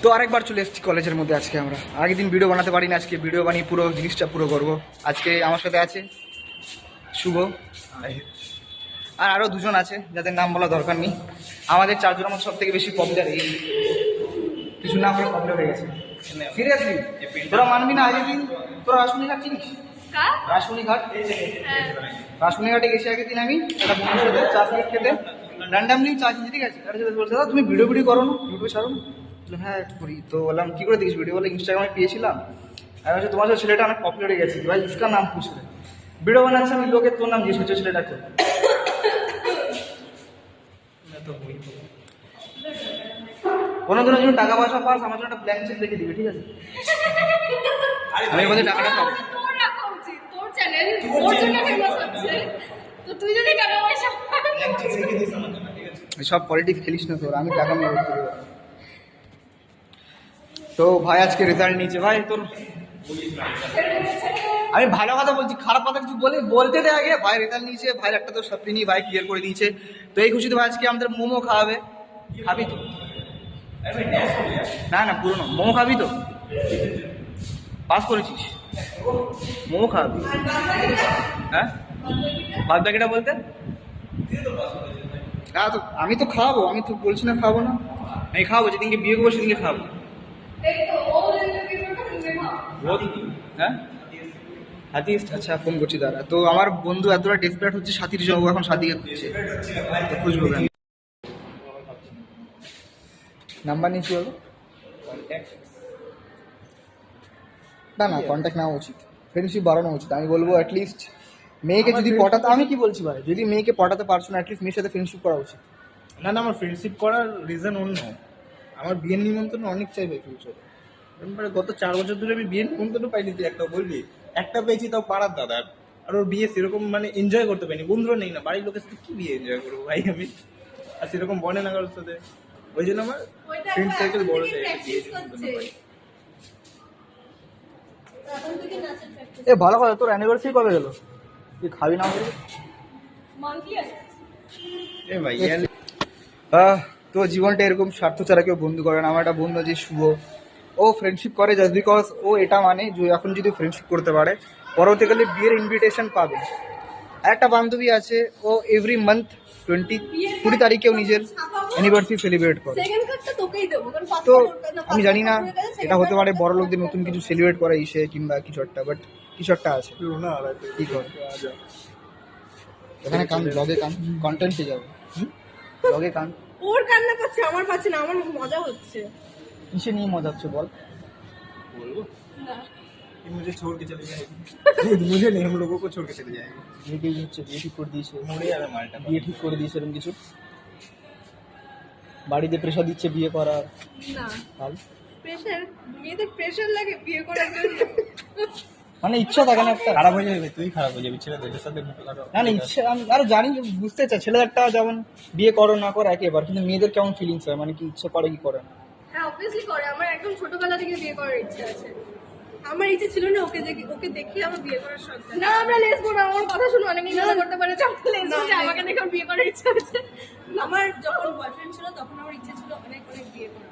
তো আরেকবার চলে এসেছি কলেজের মধ্যে। আজকে আমরা আগের দিন ভিডিও বানাতে পারিনি, আজকে ভিডিও বানিয়ে পুরো জিনিসটা পুরো করবো। আজকে আমার সাথে আছে শুভ, আর আরও দুজন আছে যাদের নাম বলা দরকার নেই। আমাদের চারজনের মধ্যে সব থেকে বেশি পপুলার এই কিছু নাম হয়ে পপুলার হয়ে গেছে। সিরিয়াসলি তোরা মানবি না, আগের দিন তোরা রাসমণিঘাট চিনিস? রাসমণিঘাট, রাসমণিঘাটে গেছি আগের দিন আমি একটা বন্ধুর সাথে চা সিগারেট খেতে, র্যান্ডামলি চা কিনতে গেছি। তার সাথে বলছে দাদা তুমি ভিডিও করো না, ইউটিউবে ছাড়ো না? হ্যাঁ একটু করি। তো বললাম কী করে দেখিস ভিডিও? বলে ইনস্টাগ্রামে পেয়েছিলাম, আমি বলছি তোমার সাথে ছেলেটা অনেক পপুলার হয়ে গেছে ভাই, ইসকার নাম পুছলে ভিডিও বানাচ্ছে। আমি লোকের তোর নাম জিজ্ঞেস করছে ছেলেটাকে। কোনো দিনের জন্য টাকা পয়সা পাস আমার জন্য একটা ব্ল্যাঙ্ক চেক লিখে দিবি, ঠিক আছে? আমি বলছি টাকাটা পাবো। সব পলিটিক্স খেলিস না তোর, আমি টাকা নিয়ে করতে পারবো। তো ভাই আজকে রেজাল্ট নিয়েছে ভাই তোর। আমি ভালো কথা বলছি, খারাপ কথা কিছু বলতে দে আগে। ভাই রেজাল্ট নিয়েছে, ভাইয়ের একটা তো সাপ্লি ভাই ক্লিয়ার করে দিয়েছে। তো এই খুশিতে ভাই আজকে আমাদের মোমো খাওয়াবে। খাবি তো? না না পুরোনো মোমো খাবি তো? পাস করেছিস, মোমো খাওয়াবি? হ্যাঁ বাদ বাকিটা বলতে না তো, আমি তো খাওয়াবো, আমি তো বলছি না খাবো না, আমি খাওয়াবো। যেদিনকে বিয়ে করবো সেদিনকে খাবো। হ্যাঁ হাতিস, আচ্ছা ফোন করছি দাদা। তো আমার বন্ধু এতটা ডেসপারেট হচ্ছে সাথীর জন্য, এখন সাথীকে খুঁজছে, খুঁজবো কেন? নাম্বার নিয়েছি বলো? না না কন্ট্যাক্ট নেওয়া উচিত, ফ্রেন্ডশিপ বাড়ানো উচিত। আমি বলবো অ্যাটলিস্ট মেয়েকে যদি পটাতে, আমি কি বলছি ভাই, যদি মেয়েকে পটাতে পারছো না অ্যাটলিস্ট মেয়ের সাথে ফ্রেন্ডশিপ করা উচিত। না না, আমার ফ্রেন্ডশিপ করার রিজন অন্য। আমার বিয়ের নিমন্ত্রণ অনেক চাইবে ফিউচারে। গত 4 বছর ধরে আমি বিয়ের নিমন্ত্রণ পাইনি, তুই একটা বলবি? একটা পেয়েছি তাও পাড়ার দাদার। আর ওর বিয়ে সেরকম মানে এনজয় করতে পারিনি, বন্ধুরা নেই না, বাড়ির লোকের সাথে কি বিয়ে এনজয় করবো ভাই আমি? আর সেরকম বনে না কারোর সাথে। ওই জন্য আমার ফ্রেন্ড সার্কেল বড় চাই। এ ভালো কথা, তোর অ্যানিভার্সারি কবে গেল? তুই খাবি না আমাদের? এ ভাই তো জীবনটা এরকম স্বার্থ ছাড়া কেউ বন্ধু করে না। আমার একটা বন্ধু আছে শুভ, ও ফ্রেন্ডশিপ করে জাস্ট বিকজ ও এটা মানে যে এখন যদি ফ্রেন্ডশিপ করতে পারে পরবর্তীকালে বিয়ের ইনভিটেশন পাবে। একটা বান্ধবী আছে, ও এভরি মান্থ 20 তারিখেও নিজের অ্যানিভার্সারি সেলিব্রেট করে। তো আমি জানি না এটা হতে পারে বড় লোকদের নতুন কিছু সেলিব্রেট করা ইসে কিংবা কিছু একটা, বাট কিছু একটা আছে। কি কর এখানে কান ব্লগে কান কন্টেন্ট পেয়ে যাবে, ব্লগে কান। ওর কান্না পাচ্ছে, আমার পাচ্ছে না, আমার মজা হচ্ছে। কিসে নিয়ে মজা হচ্ছে বল? बोलो मुझे छोड़ के चले जाएगी। मुझे नहीं, हम लोगों को छोड़ के चले जाएगी। বিয়ে হচ্ছে, বিয়ে ঠিক করে দিয়েছে, মরে যাবে মালটা। বিয়ে ঠিক করে দিয়েছে এরকম কিছু? বাড়িতে প্রেশার দিচ্ছে বিয়ে করার? না কাল প্রেশার, মেয়েদের প্রেশার লাগে বিয়ে করার জন্য। মানে ইচ্ছা থাকে না একটা? খারাপ হয়ে যাবে, তুই খারাপ হয়ে যাবি, ছেলেদের সাথে মুখ লাগাও। না না ইচ্ছা, আমি আরো জানি, বুঝতে চাই ছেলেদের একটা যেমন বিয়ে করো না করো একেবার, কিন্তু মেয়েদের কেমন ফিলিংস হয়, মানে কি ইচ্ছা করে কি করে না? হ্যাঁ অবভিয়াসলি করে, আমার একদম ছোটবেলা থেকে বিয়ে করার ইচ্ছা আছে। আমার ইচ্ছে ছিল না ওকে দেখে আমার বিয়ে করার শখ। না আমরা লেসবো না, আমার কথা শুনে অনেকেই মনে করতে পারে যে আমরা লেসবো, যে আমাকে দেখে বিয়ে করার ইচ্ছা আছে। আমার যখন বয়ফ্রেন্ড ছিল তখন আমার ইচ্ছে ছিল অনেক অনেক বিয়ে করার।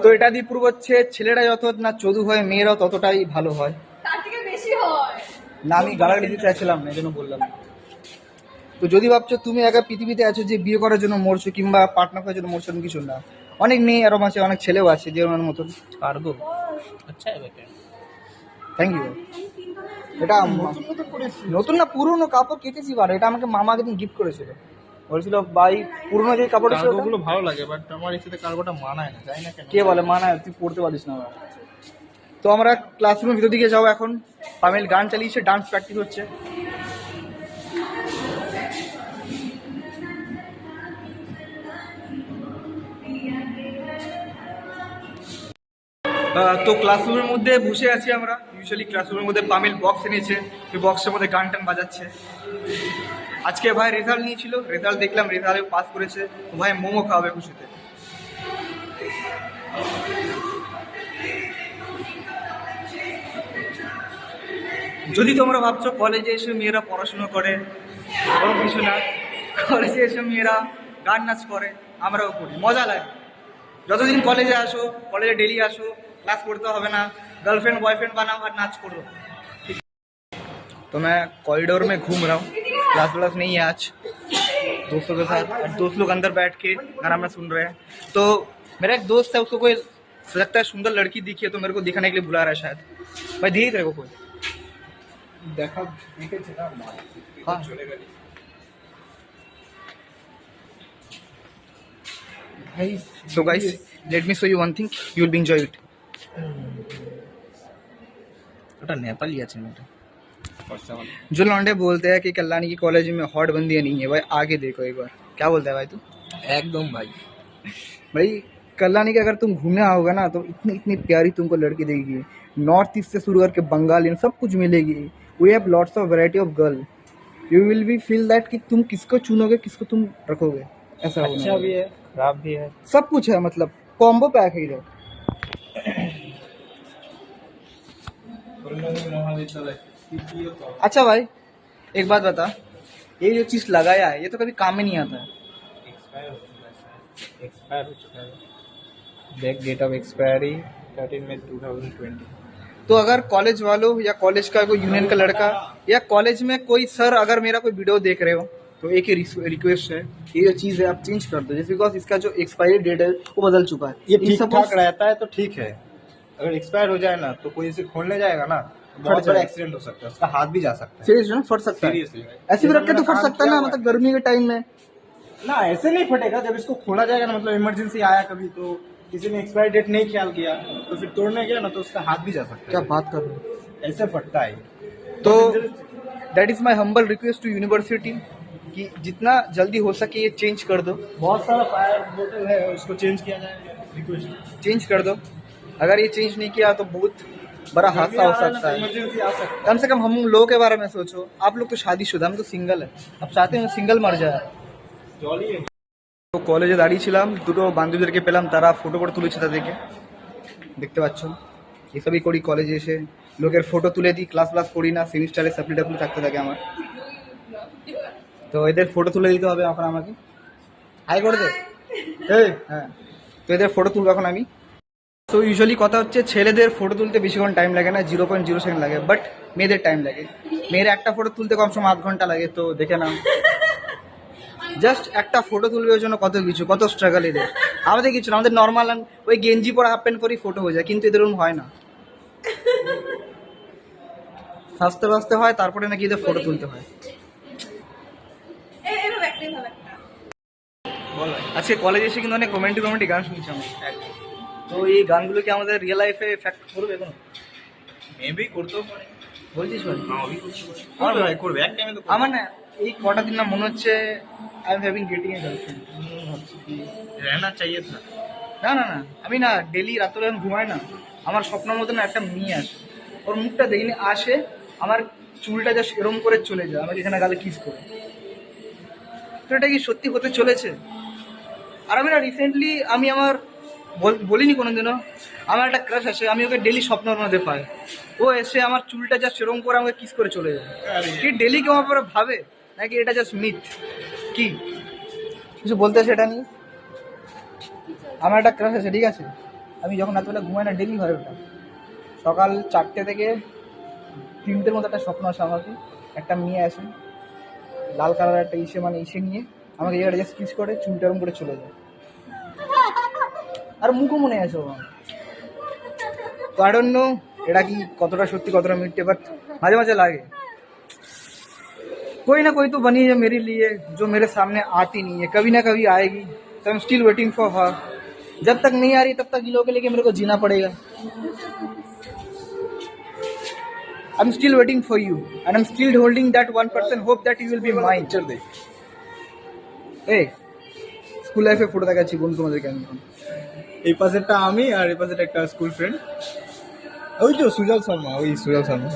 তো এটা দিয়ে প্রুভ হচ্ছে ছেলেরা যত না চদু হয় মেয়েরাও ততটাই ভালো হয়। তার থেকে বেশি হয় না আমি গালাগালি দিতে চাইছিলাম না, এই জন্য বললাম। তো যদি ভাবছো তুমি একা পৃথিবীতে আছো যে বিয়ে করার জন্য মরছো কিংবা পার্টনার করার জন্য মরছো, এরকম কিছু না। অনেক মেয়ে এরকম আছে, অনেক ছেলেও আছে যে ওনার মতন পারবো। আচ্ছা বেটা, থ্যাংক ইউ। এটা নতুন না পুরনো কাপড় কেটেছি বার, এটা আমাকে মামা একদিন গিফট করেছিল, বলছিল ভাই পুরনো যে কাপড়টা ছিল কার্গোগুলো ভালো লাগে, বাট আমার ইচ্ছেতে কার্গোটা মানায় না, জানি না কেন। কে বলে মানায়? তুই পড়তে পারিস না। তো আমরা ক্লাসরুমের ভিতর দিকে যাবো এখন। পামেল গান চালিয়েছে, ডান্স প্র্যাকটিস হচ্ছে। তো ক্লাসরুমের মধ্যে বসে আছি আমরা। ইউজুয়ালি ক্লাসরুমের মধ্যে পামেল বক্স এনেছে, ওই বক্সের মধ্যে গান টান বাজাচ্ছে। আজকে ভাই রেজাল্ট নিয়েছিল, রেজাল্ট দেখলাম, রেজাল্টে পাস করেছে। ভাই মোমো খাওয়াবে খুশিতে। যদি তোমরা ভাবছো কলেজে এসে মেয়েরা পড়াশোনা করে, কোনো কিছু না। কলেজে এসে মেয়েরা গান নাচ করে, আমরাও করি, মজা লাগে। যতদিন কলেজে আসো, কলেজে ডেলি আসো, ক্লাস করতে হবে না, गर्लफ्रेंड बॉयफ्रेंड बनाओ और नाच करो। तो मैं कॉरिडोर में घूम रहा हूँ, क्लास व्लास नहीं है आज, दोस्तों के साथ। और दोस्त लोग अंदर बैठ के गाना वाना सुन रहे हैं। तो मेरा एक दोस्त है, उसको कोई लगता है सुंदर लड़की दिखी है, तो मेरे को दिखाने के लिए बुला रहा है शायद। भाई देख रहे को कोई? দেখা দেখেছে না মা हाँ। চলে গেল Hey, so guys, let me show you one thing. You will be enjoy it. ওটা নেপালি আছে মেয়েটা जो लौंडे बोलते हैं कि कल्याणी की कॉलेज में हॉट बंदियां नहीं है, भाई आगे देखो एक बार क्या बोलता है भाई तू। একদম ভাই भाई कल्याणी के अगर तुम घूमने आओगे ना, तो इतनी इतनी प्यारी तुमको लड़की देगी। नॉर्थ ईस्ट से शुरू करके बंगाल इन सब कुछ मिलेगी। We have lots of variety of girl. You will be feel that कि तुम किसको चुनोगे, किसको तुम रखोगे, ऐसा होने अच्छा वाला भी है खराब भी है सब कुछ है, मतलब कॉम्बो पैक है इधर। महाविद्यालय अच्छा भाई एक बात बता, ये जो चीज लगाया है ये तो कभी काम में नहीं आता है। एक्सपायर हो चुका है बैक डेट ऑफ एक्सपायरी 13 मई 2020 तो अगर कॉलेज वालों या कॉलेज का कोई यूनियन का लड़का या कॉलेज में कोई सर अगर मेरा कोई वीडियो देख रहे हो, तो एक ही रिक्वेस्ट है, ये जो चीज़ है आप चेंज कर दो, जस्ट बिकॉज इसका जो एक्सपायरी डेट है वो बदल चुका है। ये ठीक suppose- ठाक रहता है तो ठीक है, अगर एक्सपायर हो जाए ना तो कोई इसे खोलने जाएगा ना तो बहुत फट बड़ा जाएगा। एक्सीडेंट हो सकता है, उसका हाथ भी जा सकता है सीरियस ना फट सकता है, सीरियसली ऐसे भी रख के तो फट सकता है ना, मतलब गर्मी के टाइम में। ना ऐसे नहीं फटेगा, जब इसको खोला जाएगा ना, मतलब इमरजेंसी आया कभी तो किसी ने एक्सपायरी डेट नहीं ख्याल किया तो फिर तोड़ने गया ना तो उसका हाथ भी जा सकता क्या है, बात कर रहे हो। ऐसे फटता है तो that is my humble request to university कि जितना जल्दी हो सके ये चेंज कर दो, बहुत सारा फायर बोतल है उसको चेंज किया जाए रिक्वेस्ट चेंज कर दो। अगर ये चेंज नहीं किया तो बहुत बड़ा हादसा हो सकता है। इमरजेंसी आ सकता कम से कम हम लोगों के बारे में सोचो, आप लोग तो शादीशुदा, हम तो सिंगल है, अब चाहते हैं सिंगल मर जाए। है जॉली है তো কলেজে দাঁড়িয়ে ছিলাম, দুটো বান্ধবীদেরকে পেলাম, তারা ফটো ফটো তুলেছে তাদেরকে দেখতে পাচ্ছ। এসবই করি কলেজে এসে, লোকের ফটো তুলে দিই, ক্লাস ক্লাস করি না, সেমিস্টারে সাপ্লিটাপলি থাকতে থাকে আমার। তো এদের ফটো তুলে দিতে হবে এখন আমাকে, হাই করে দে এই, হ্যাঁ। তো এদের ফটো তুলবো এখন আমি। তো ইউজুয়ালি কথা হচ্ছে ছেলেদের ফটো তুলতে বেশিক্ষণ টাইম লাগে না, 0.0 সেকেন্ড লাগে, বাট মেয়েদের টাইম লাগে। মেয়ের একটা ফটো তুলতে কম সময় 8 ঘন্টা লাগে। তো দেখে নাও, জাস্ট একটা ফটো তুলবে ওই জন্য কত কিছু, কত স্ট্রাগল এদের। আমাদের কিছু না, আমাদের নর্মাল ওই গেঞ্জি পরা হাফ প্যান্ট পরেই ফটো হয়ে যায়, কিন্তু এদের ওরকম হয় না, সাজতে বাজতে হয়, তারপরে নাকি এদের ফটো তুলতে হয়। এরকম একটাই ভালো একটা। আজকে কলেজে এসে কিন্তু অনেক রোমান্টিক রোমান্টিক গান শুনছি আমরা। তো এই গানগুলো কি আমাদের রিয়েল লাইফে এফেক্ট করবে এখন? মেবি করতেও পারে, বলছিস ভাই? করবে ভাই, করবে এক টাইমে তো আমার না এই কটা দিন না মনে হচ্ছে I am having getting a girlfriend. रहना चाहिए था। না না না, আমি না ডেলি রাত্রে যখন ঘুমাই না, আমার স্বপ্নের মধ্যে না একটা মেয়ে আসে, ওর মুখটা দেখিনি, আসে আমার চুলটা যা এরম করে চলে যায়, আমাকে এখানে গালে কিস করে। তো এটা কি সত্যি হতে চলেছে? আর আমি না রিসেন্টলি আমি আমার বলিনি কোনোদিনও, আমার একটা ক্রাশ আছে, আমি ওকে ডেলি স্বপ্নের মধ্যে পাই, ও এসে আমার চুলটা যা সেরম করে আমাকে কিস করে চলে যায়। কি ডেলি কেউ আমার পরে ভাবে নাকি এটা জাস্ট মিথ? কি কিছু বলতে সেটা নিয়ে আমার একটা ক্রাশ আছে, ঠিক আছে? আমি যখন রাতবেলা ঘুমাই না, ডেলি হয় ওটা, সকাল 4টে থেকে 3টের মতো একটা স্বপ্ন আসে আমাকে, একটা মেয়ে আসে লাল কালার একটা ইসে নিয়ে আমাকে জায়গাটা জাস্ট কিস করে চুলটা এরম করে চলে যায়, আর মুখও মনে আছে আমার। তো আই ডোন্ট নো এটা কি কতটা সত্যি কতটা মিথ্যে, বাট মাঝে মাঝে লাগে कोई ना कोई तो बनी है मेरे लिए जो मेरे सामने आती नहीं है, कभी ना कभी आएगी। तो I am still waiting for her, जब तक नहीं आ रही तब तक गिलो के लेके मेरे को जीना पड़ेगा। I am still waiting for you and I am still holding that 1% hope that you will be mine. चल दे ए স্কুল লাইফে ফটো দেখাচ্ছি বন্ধু তোমাদেরকে আমি এখন। এই পাশেরটা আমি আর এই পাশেরটা একটা স্কুল ফ্রেন্ড, ওই তো সুজল শর্মা, ওই সুজল শর্মা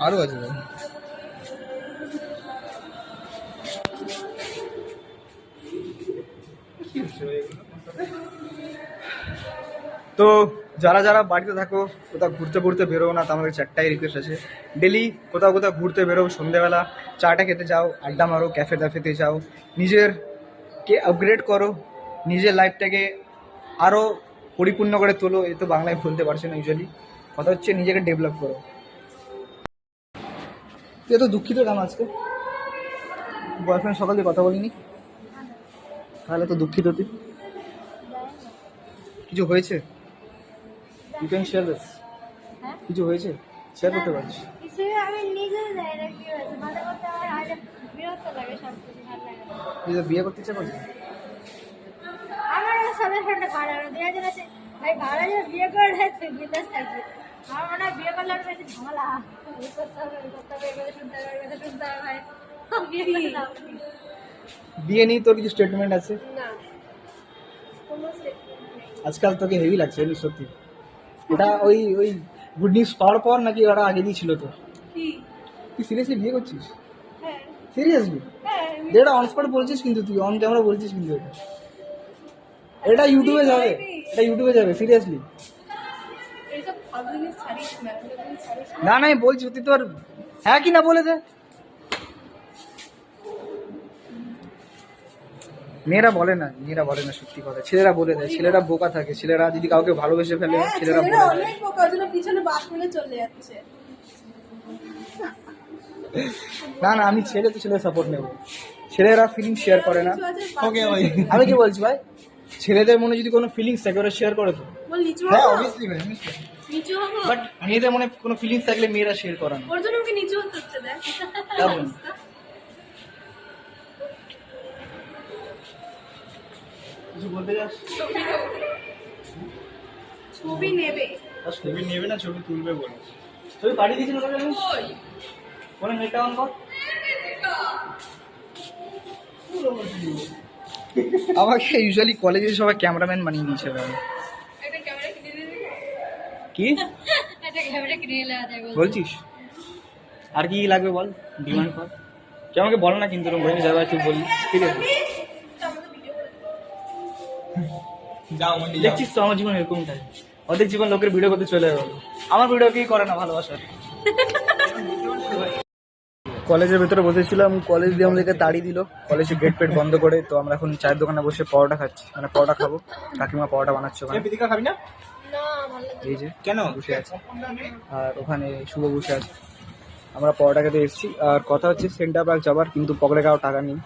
আরো আছে ভাই। তো যারা যারা বাড়িতে থাকো, কোথাও ঘুরতে ঘুরতে বেরো না, তো আমাদের চারটাই রিকোয়েস্ট আছে, ডেলি কোথাও কোথাও ঘুরতে বেরো, সন্ধ্যেবেলা চাটা খেতে যাও, আড্ডা মারো, ক্যাফে ট্যাফেতে যাও, নিজের কে আপগ্রেড করো, নিজের লাইফটাকে আরও পরিপূর্ণ করে তোলো। এ তো বাংলায় বলতে পারছি না ইউজুয়ালি, কথা হচ্ছে নিজেকে ডেভেলপ করো। তুই এত দুঃখিত কেন আজকে? বয়ফ্রেন্ড সকাল দিয়ে কথা বলিনি, তাহলে তো দুঃখিত তুই। কিছু হয়েছে? You can share this. কিছু হয়েছে শেয়ার করতে পারছিস? আমি নিজেও জানি না কি হয়েছে, মাঝে মধ্যে আমার আগে বিরক্ত লাগে, সব কিছু ভালো লাগে না। তুই তো বিয়ে করতে ইচ্ছা করছিস? আমার সাজেশনটা বাড়ানো দেওয়া যেন আছে, ভাই বাড়া যেন বিয়ে করে দেয় তুই বিন্দাস থাকবি। আমার মনে হয় বিয়ে করলে আর বেশি ঝামেলা এই করতে হবে, এই করতে হবে, এই কথা শুনতে হবে, এই কথা শুনতে হবে, ভাই বিয়ে করে দাও। বিয়ে নিয়ে তোর কিছু স্টেটমেন্ট আছে? না কোনো statement নেই। আজকাল তোকে হেভি লাগছে জানিস সত্যি। এটা ওই ওই গুড নিউজ পাওয়ার পর নাকি ওরা আগে দিয়ে ছিল তো? কি? তুই সিরিয়াসলি বিয়ে করছিস? হ্যাঁ সিরিয়াসলি? হ্যাঁ এটা অন স্পট বলছিস কিন্তু, তুই অন ক্যামেরা বলছিস কিন্তু এটা। এটা ইউটিউবে যাবে, এটা ইউটিউবে যাবে সিরিয়াসলি। এইসব ফালতু জিনিস ছাড়িস না, এগুলো জিনিস ছাড়িস না। না না আমি বলছি তুই তোর হ্যাঁ কি না বলে দে। মেয়েরা বলে না, মেয়েরা বলে না সত্যি কথা, ছেলেরা বলে দেয়। ছেলেরা বোকা থাকে, ছেলেরা যদি কাউকে ভালোবেসে ফেলে হ্যাঁ, ছেলেরা ছেলেরা বলে দেয়। অনেক বোকা, ওই জন্য পিছনে বাস ফেলে চলে যাচ্ছে। না না আমি ছেলে তো ছেলের সাপোর্ট নেব। ছেলেরা ফিলিং শেয়ার করে না। কিছু আছে, ওকে ভাই, আমি কি বলছি ভাই, ছেলেদের মনে যদি কোনো ফিলিংস থাকে ওরা শেয়ার করে তো। বল নিচু হ্যাঁ হবো, অবভিয়াসলি ভাই, নিচু হবো। বাট মেয়েদের মনে কোনো ফিলিংস থাকলে মেয়েরা শেয়ার করে না। ওর জন্য ওকে নিচু হতে হচ্ছে, দেখ কেমন? কিছু বলতে যাস? ছবি নেবে। ছবি নেবে না ছবি তুলবে বলে। ছবি পাঠিয়ে দিয়েছিল তোকে আমি? ফোনে নেটটা অন কর। আমাকে ইউজুয়ালি কলেজে সবাই ক্যামেরাম্যান বানিয়ে নিয়েছে ভাই। একটা ক্যামেরা কিনে দিবি? কি একটা ক্যামেরা কিনে এলে আজ বলছিস? আর কি লাগবে বল, ডিমান্ড কর। তুই আমাকে বল না কিন্তু, বলে যাবে তুই বললি সিরিয়াসলি। যাও মন্ডি যাও। দেখছিস তো আমার জীবন এরকমটাই, অর্ধেক জীবন লোকের ভিডিও করতে চলে গেল। আমার ভিডিও কি করে না ভালোবাসার। কলেজের ভেতরে বসেছিলাম, কলেজ দিয়ে আমাদেরকে তাড়িয়ে দিল, কলেজের গেট পেট বন্ধ করে। তো আমরা এখন চায়ের দোকানে বসে পরোটা খাচ্ছি, মানে পরোটা খাবো। কাকিমা পরোটা বানাচ্ছে এ ওখানে, পিতিকা খাবি না? না ভালো লাগে। এই যে কেন? বসে আছে। আর ওখানে শুভ বসে আছে। আমরা পরোটা খেতে এসেছি। আর কথা হচ্ছে সেন্টার পার্ক যাবার, কিন্তু পকেটে কারো টাকা নেই।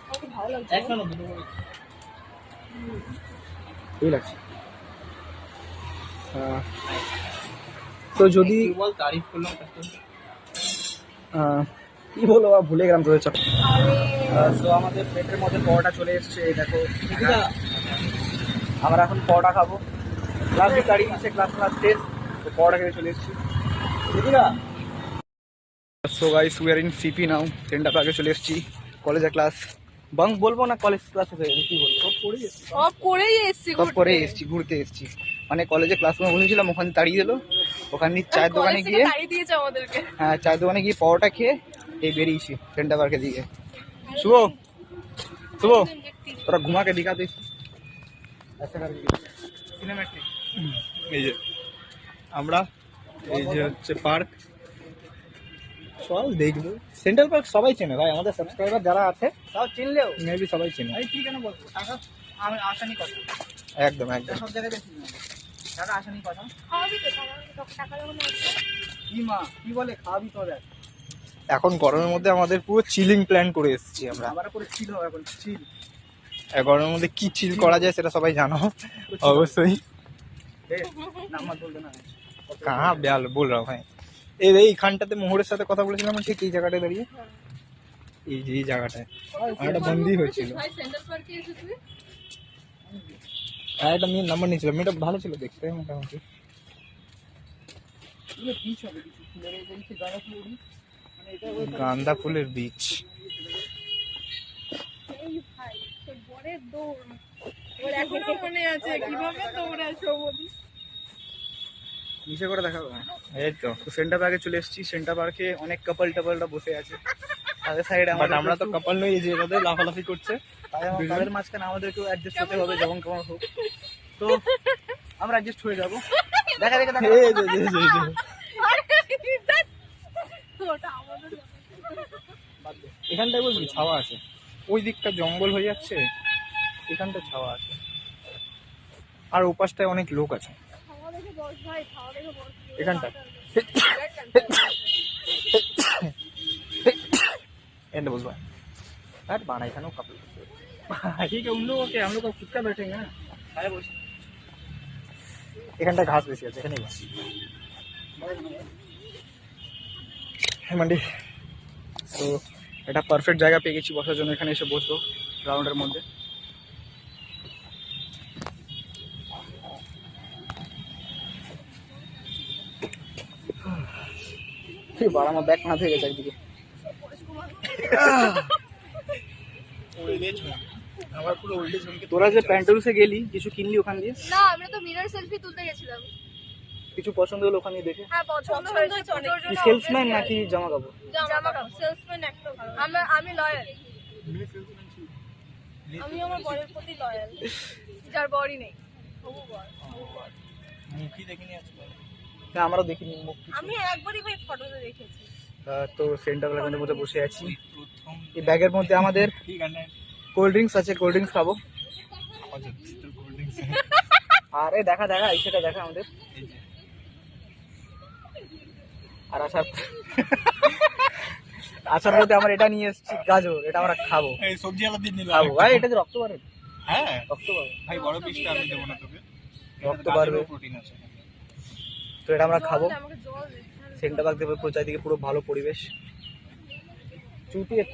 আমাকে ভালো লাগছে। এক না দুটো করে। এই লাগছে। তো যদি তুই বল তারিফ করলাম কত। কি বলবো বাবা, ভুলে গেলাম তোদের চক্করে। আরে তো আমাদের প্লেটের মধ্যে পরোটা চলে এসছে, এই দেখো। পিতিকা আমরা এখন পরোটা খাবো। ক্লাস গাড়ি আছে, ক্লাস শেষ, তো পরোটা খেতে চলে এসেছি। So guys we are in CP now, centre পার্কে চলে এসেছি। কলেজে ক্লাস বাঙ্ক বলবো না, কলেজ ক্লাস হয়ে গেছে, কি বলবো, সব পড়ে গেছে। সব করেই এসছি, সব করে এসেছি, ঘুরতে এসেছি। মানে কলেজে ক্লাসরুমে বসেছিলাম, ওখানে তাড়িয়ে দিল। ওখানে চায়ের দোকানে গিয়ে, তাড়িয়ে দিয়েছে আমাদেরকে। হ্যাঁ চায়ের দোকানে গিয়ে পরোটা খেয়ে এই বেরিয়েছি সেন্টার পার্কের দিকে। শুভ শুভ তোরা ঘুমাকে দিখা তুই সিনেমেটিক। এই যে আমরা, এই যে হচ্ছে পার্ক, চল দেখবো। সেন্ট্রাল পার্ক সবাই চেনে ভাই, আমাদের সাবস্ক্রাইবার যারা আছে তাও চিনলেও মেবি সবাই চেনে। আমি কি কেন বলবো, টাকা আমি আসানি কথা, একদম একদম। সব জায়গায় দেখি না, টাকা আসানি কথা। খাওয়াবি তো, টাকা যখন আসবে। কি মা কি বলে, খাওয়াবি তো দেখ। এখন গরমের মধ্যে আমাদের পুরো চিলিং প্ল্যান করে এসেছি আমরা। আমার করে চিল হবে এখন, চিল। আর গরমের মধ্যে কি চিল করা যায় সেটা সবাই জানো অবশ্যই। নাম্বার বলতে না, কাহা বেয়াল বল রা ভাই। এইখানটাতে মোহরের সাথে কথা বলেছিলাম ঠিক এই জায়গাটায় দাঁড়িয়ে, এই যে এই জায়গাটায় একটা বন্দি হয়েছিল। ভাই সেন্ট্রাল পার্কে এসে তুই আর একটা মেয়ের নাম্বার নিয়েছিলাম, মেয়েটা ভালো ছিল দেখতে মোটামুটি। বীজ হবে কিছু ফুলের, এই বলছি গাঁদা ফুল উড়ি, মানে এটা গাঁদা ফুলের বীজ। এই ভাই তোর বরের দৌড়, ওর এখনো মনে আছে কিভাবে দৌড়াছো বলি। নিচে করে দেখাবো। এই তো, তো সেন্টার পার্কে চলে এসেছি। সেন্টার পার্কে অনেক কাপল টাপলটা বসে আছে, তাদের সাইডে বাট আমরা তো কাপাল নই, এই যে এদের লাফালাফি করছে। তাদের মাঝখানে আমাদেরকেও অ্যাডজাস্ট হতে হবে, যেমন কেমন হোক। তো আমরা অ্যাডজাস্ট হয়ে যাবো। দেখা দেখা দেখা এই যে, এই যে, এই যে। ওটা আমাদের এখানটায় বলবি ছাওয়া আছে। ওই দিকটা জঙ্গল হয়ে যাচ্ছে, এখানটা ছাওয়া আছে, আর ওপাশটায় অনেক লোক আছে খাওয়া দেখে বস ভাই, খাওয়া দেখে বস। এখানটা। एंड बोल भाई यार बाना इखाने कपल ठीक है। उन लोगों के हम लोग खुद का बैठेंगे ना, আরে বস। এখানটা ঘাস বেশি আছে, এখানেই বস। হ্যাঁ মান্ডি, তো এটা পারফেক্ট জায়গা পেয়ে গেছি বসার জন্য, এখানে এসে বসবো গ্রাউন্ডের মধ্যে। বাড়া আমার ব্যাগ না থেকে গেছে একদিকে। আমার পুরো ওল্ড এজ হোমকে। তোরা যে প্যান্টালুসে গেলি, কিছু কিনলি ওখান দিয়ে? না, আমরা তো মিরর সেলফি তুলতে গেছিলাম। কিছু পছন্দ হলো ওখানে দেখে? হ্যাঁ, পছন্দ হয়েছে অনেক। কি সেলসম্যান নাকি জামা কাপড়? জামা কাপড় সেলসম্যান একটা ভালো। আমি লয়াল। আমি আমার বরের প্রতি লয়াল, যার বরই নেই। হবু বর। মুখই দেখিনি আজকে। না আমারও দেখিনি মুখ। আমি একবারই ভাই ফটোতে দেখেছি। তো সেন্টার লাগানোর মধ্যে বসে আছি। এই ব্যাগের মধ্যে আমাদের কোল্ড ড্রিঙ্কস আছে, কোল্ড ড্রিঙ্কস খাবো। আরে দেখা দেখা সেটা দেখা আমাদের। আর আসার মধ্যে আমরা এটা নিয়ে এসেছি গাজর, এটা আমরা খাবো। এই সবজি আলাদা দিন নিলাম খাবো ভাই, এটা যে রক্ত বাড়ে। হ্যাঁ রক্ত বাড়ে ভাই, বড় পিসটা আমি দেবো না তোকে, রক্ত বাড়বে, প্রোটিন আছে। তো এটা আমরা খাবো। আমাকে জল দে। সেন্টার বাগ দেবে, চারিদিকে পুরো ভালো পরিবেশ। চুটিয়ে